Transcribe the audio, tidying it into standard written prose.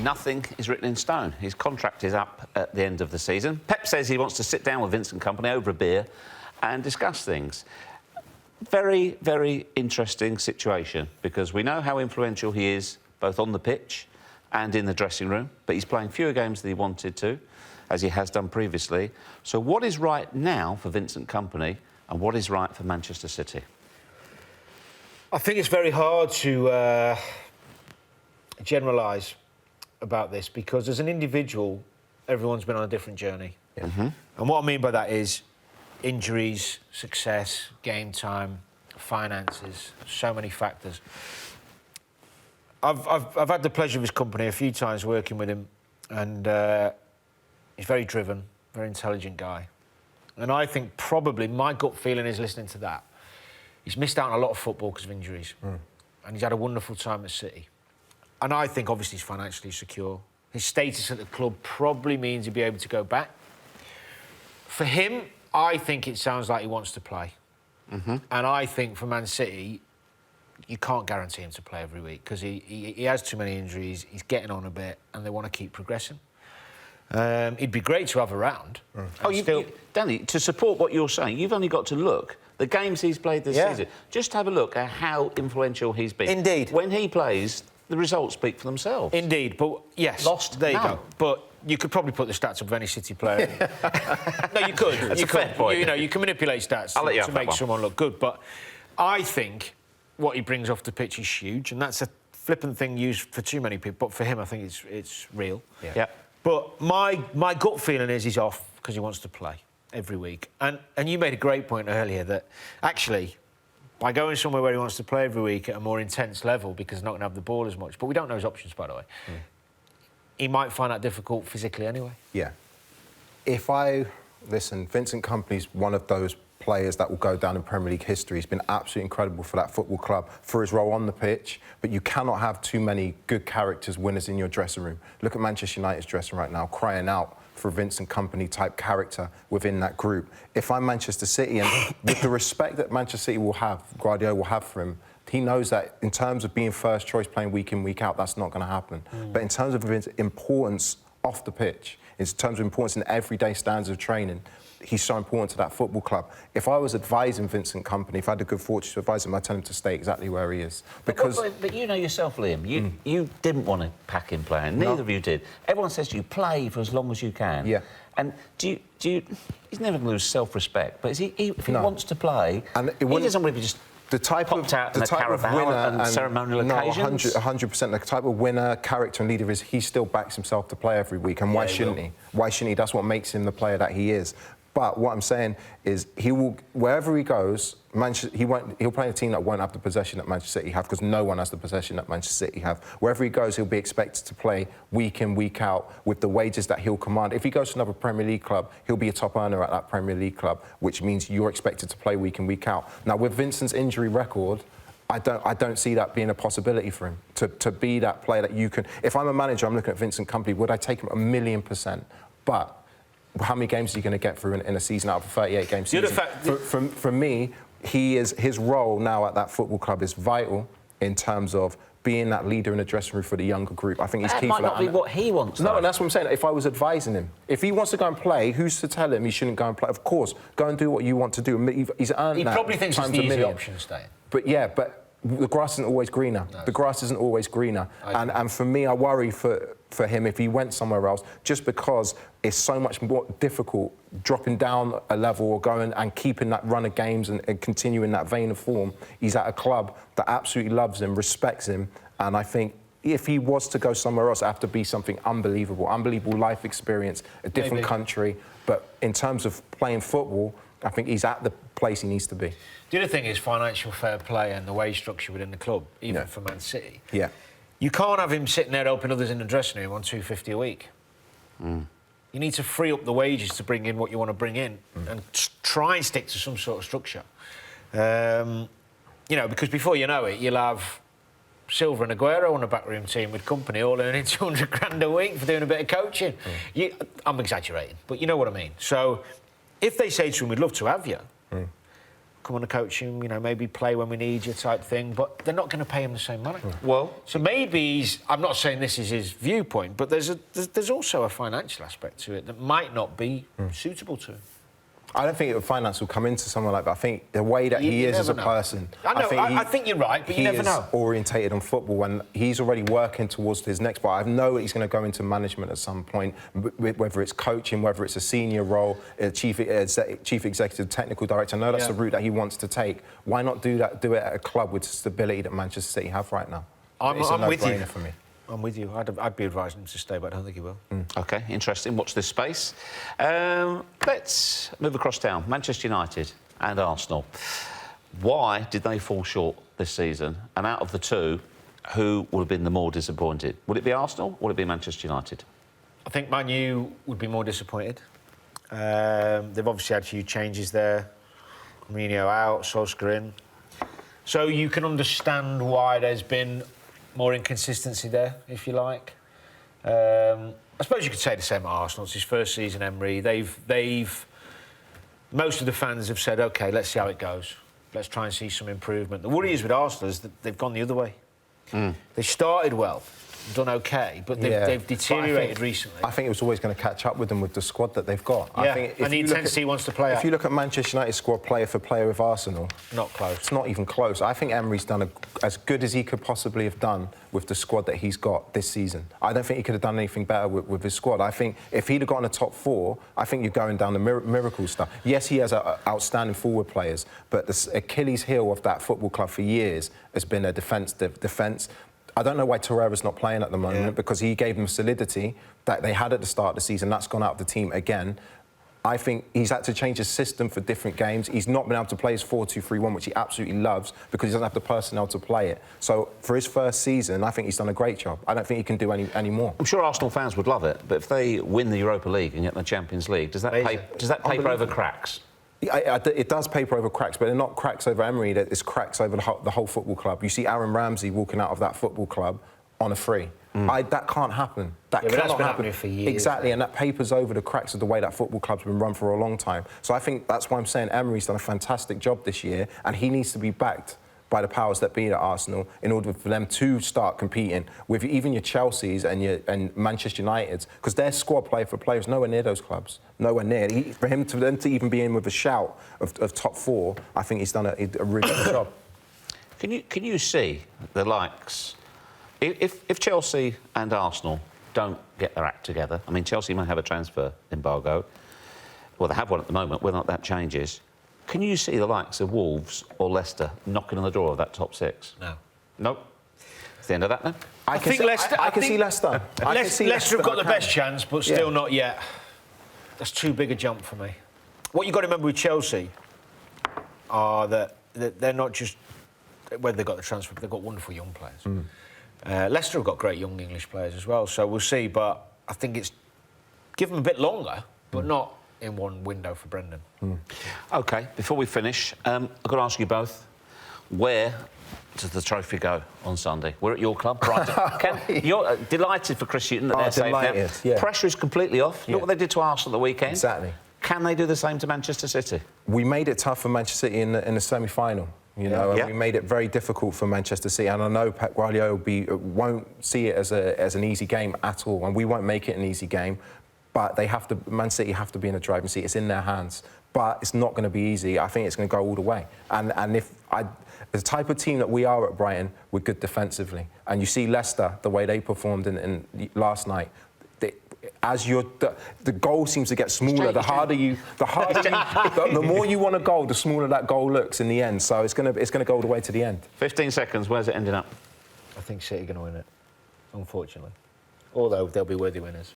Nothing is written in stone. His contract is up at the end of the season. Pep says he wants to sit down with Vincent Kompany over a beer and discuss things. Very, very interesting situation, because we know how influential he is both on the pitch and in the dressing room, but he's playing fewer games than he wanted to, as he has done previously. So what is right now for Vincent Kompany and what is right for Manchester City? I think it's very hard to generalise about this, because as an individual, everyone's been on a different journey. Yeah. Mm-hmm. And what I mean by that is injuries, success, game time, finances, so many factors. I've had the pleasure of his company a few times working with him, and he's very driven, very intelligent guy. And I think probably my gut feeling is, listening to that, he's missed out on a lot of football because of injuries. And he's had a wonderful time at City. And I think obviously he's financially secure. His status at the club probably means he'll be able to go back. For him, I think it sounds like he wants to play. And I think for Man City, you can't guarantee him to play every week, because he has too many injuries, he's getting on a bit, and they want to keep progressing. It'd be great to have around. Danny, to support what you're saying, you've only got to look the games he's played this season. Just have a look at how influential he's been. Indeed. When he plays, the results speak for themselves. Indeed, but yes. Lost? There you No. go. But you could probably put the stats up of any City player. No, you could. That's you a fair could. point. You know, you can manipulate stats I'll let you to have that make one. someone look good. But I think what he brings off the pitch is huge, and that's a flippant thing used for too many people. But for him, I think it's real. Yeah. But my gut feeling is he's off because he wants to play every week. And you made a great point earlier that actually, by going somewhere where he wants to play every week at a more intense level, because he's not going to have the ball as much, but we don't know his options, by the way, he might find that difficult physically anyway. Yeah. Listen, Vincent Kompany's one of those players that will go down in Premier League history. He's been absolutely incredible for that football club, for his role on the pitch, but you cannot have too many good characters, winners in your dressing room. Look at Manchester United's dressing room right now, crying out for a Vincent Kompany type character within that group. If I'm Manchester City, and with the respect that Manchester City will have, Guardiola will have for him, he knows that in terms of being first choice, playing week in, week out, that's not going to happen. But in terms of his importance off the pitch, in terms of importance in everyday standards of training, he's so important to that football club. If I was advising Vincent Kompany, if I had the good fortune to advise him, I'd tell him to stay exactly where he is. Because... But you know yourself, Liam, you didn't want to pack him playing. Neither of you did. Everyone says to you, play for as long as you can. Yeah. And do you he's never going to lose self-respect, but if he wants to play, he doesn't really just... The type of out in the Carabao and ceremonial occasions? 100%. The type of winner, character and leader is, he still backs himself to play every week. And why shouldn't he? Why shouldn't he? That's what makes him the player that he is. But what I'm saying is, he will, wherever he goes, he'll play in a team that won't have the possession that Manchester City have, because no one has the possession that Manchester City have. Wherever he goes, he'll be expected to play week in, week out, with the wages that he'll command. If he goes to another Premier League club, he'll be a top earner at that Premier League club, which means you're expected to play week in, week out. Now, with Vincent's injury record, I don't see that being a possibility for him, to be that player that you can... If I'm a manager, I'm looking at Vincent Kompany, would I take him 1,000,000%? But how many games are you going to get through in a season out of a 38-game season? For me, his role now at that football club is vital in terms of being that leader in the dressing room for the younger group. I think he's key for that. That might not be what he wants, though. No, and that's what I'm saying. If I was advising him, if he wants to go and play, who's to tell him he shouldn't go and play? Of course, go and do what you want to do. He's earned he that. He probably thinks it's the easy option, staying. But yeah, but the grass isn't always greener. No. The grass isn't always greener. And for me, I worry for him if he went somewhere else, just because it's so much more difficult dropping down a level or going and keeping that run of games and continuing that vein of form. He's at a club that absolutely loves him, respects him, and I think if he was to go somewhere else, it'd have to be something unbelievable life experience, a different country. But in terms of playing football, I think he's at the place he needs to be. The other thing is financial fair play and the wage structure within the club, even for Man City. Yeah. You can't have him sitting there helping others in the dressing room on $250 a week. You need to free up the wages to bring in what you want to bring in and try and stick to some sort of structure. You know, because before you know it, you'll have Silva and Aguero on a backroom team with Kompany all earning 200 grand a week for doing a bit of coaching. I'm exaggerating, but you know what I mean. So if they say to him, we'd love to have you, come come on and coach him, maybe play when we need you type thing, but they're not going to pay him the same money. Well, So maybe I'm not saying this is his viewpoint, but there's also a financial aspect to it that might not be suitable to him. I don't think finance will come into someone like that. I think the way that he is as a person... I think you're right, but you never know. He is orientated on football when he's already working towards his next... But I know he's going to go into management at some point, whether it's coaching, whether it's a senior role, chief executive, technical director. I know that's the route that he wants to take. Why not do it at a club with the stability that Manchester City have right now? It's a no-brainer for me. I'm with you. I'd be advising him to stay, but I don't think he will. OK, interesting. Watch this space. Let's move across town. Manchester United and Arsenal. Why did they fall short this season? And out of the two, who would have been the more disappointed? Would it be Arsenal or would it be Manchester United? I think Man U would be more disappointed. They've obviously had a few changes there. Mourinho out, Solskjaer in. So you can understand why there's been more inconsistency there, if you like. I suppose you could say the same at Arsenal. It's his first season, Emery. Most of the fans have said, OK, let's see how it goes. Let's try and see some improvement. The worry is with Arsenal is that they've gone the other way. They started well, done OK, but they've deteriorated recently. I think it was always going to catch up with them with the squad that they've got. Yeah, I think and the intensity he wants to play If you look at Manchester United's squad player for player with Arsenal... Not close. It's not even close. I think Emery's done as good as he could possibly have done with the squad that he's got this season. I don't think he could have done anything better with his squad. I think if he'd have gotten a top four, I think you're going down the miracle stuff. Yes, he has outstanding forward players, but the Achilles heel of that football club for years has been a defence. I don't know why Torreira's not playing at the moment because he gave them solidity that they had at the start of the season. That's gone out of the team again. I think he's had to change his system for different games. He's not been able to play his 4-2-3-1, which he absolutely loves, because he doesn't have the personnel to play it. So for his first season, I think he's done a great job. I don't think he can do any more. I'm sure Arsenal fans would love it, but if they win the Europa League and get the Champions League, does that paper over cracks? It does paper over cracks, but they're not cracks over Emery. It's cracks over the whole football club. You see Aaron Ramsey walking out of that football club on a free. That can't happen. That cannot that's been happen happening for years. Exactly, and that papers over the cracks of the way that football club's been run for a long time. So I think that's why I'm saying Emery's done a fantastic job this year, and he needs to be backed by the powers that be at Arsenal in order for them to start competing with even your Chelseas and Manchester Uniteds, because their squad player for players nowhere near those clubs, nowhere near. For them to even be in with a shout of top four, I think he's done a really good job. Can you see the likes? If Chelsea and Arsenal don't get their act together, I mean, Chelsea may have a transfer embargo. Well, they have one at the moment, whether or not that changes. Can you see the likes of Wolves or Leicester knocking on the door of that top six? No. Nope. It's the end of that, then? I can see Leicester. Leicester have got the best chance, but still not yet. That's too big a jump for me. What you've got to remember with Chelsea are that they're not just whether they've got the transfer, but they've got wonderful young players. Leicester have got great young English players as well, so we'll see. But I think it's give them a bit longer, but not in one window for Brendan. OK, before we finish, I've got to ask you both, where does the trophy go on Sunday? We're at your club, Brighton. You're delighted for Chris Hughton that they're safe now. Yeah. Pressure is completely off. Look what they did to Arsenal at the weekend. Exactly. Can they do the same to Manchester City? We made it tough for Manchester City in the semi-final. You know, and we made it very difficult for Manchester City, and I know Pep Guardiola won't see it as an easy game at all, and we won't make it an easy game. But Man City have to be in the driving seat. It's in their hands, but it's not going to be easy. I think it's going to go all the way. And the type of team that we are at Brighton, we're good defensively. And you see Leicester, the way they performed in last night. The goal seems to get smaller. The more you want a goal, the smaller that goal looks in the end. So it's going to go all the way to the end. 15 seconds. Where's it ending up? I think City are going to win it, unfortunately. Although they'll be worthy winners.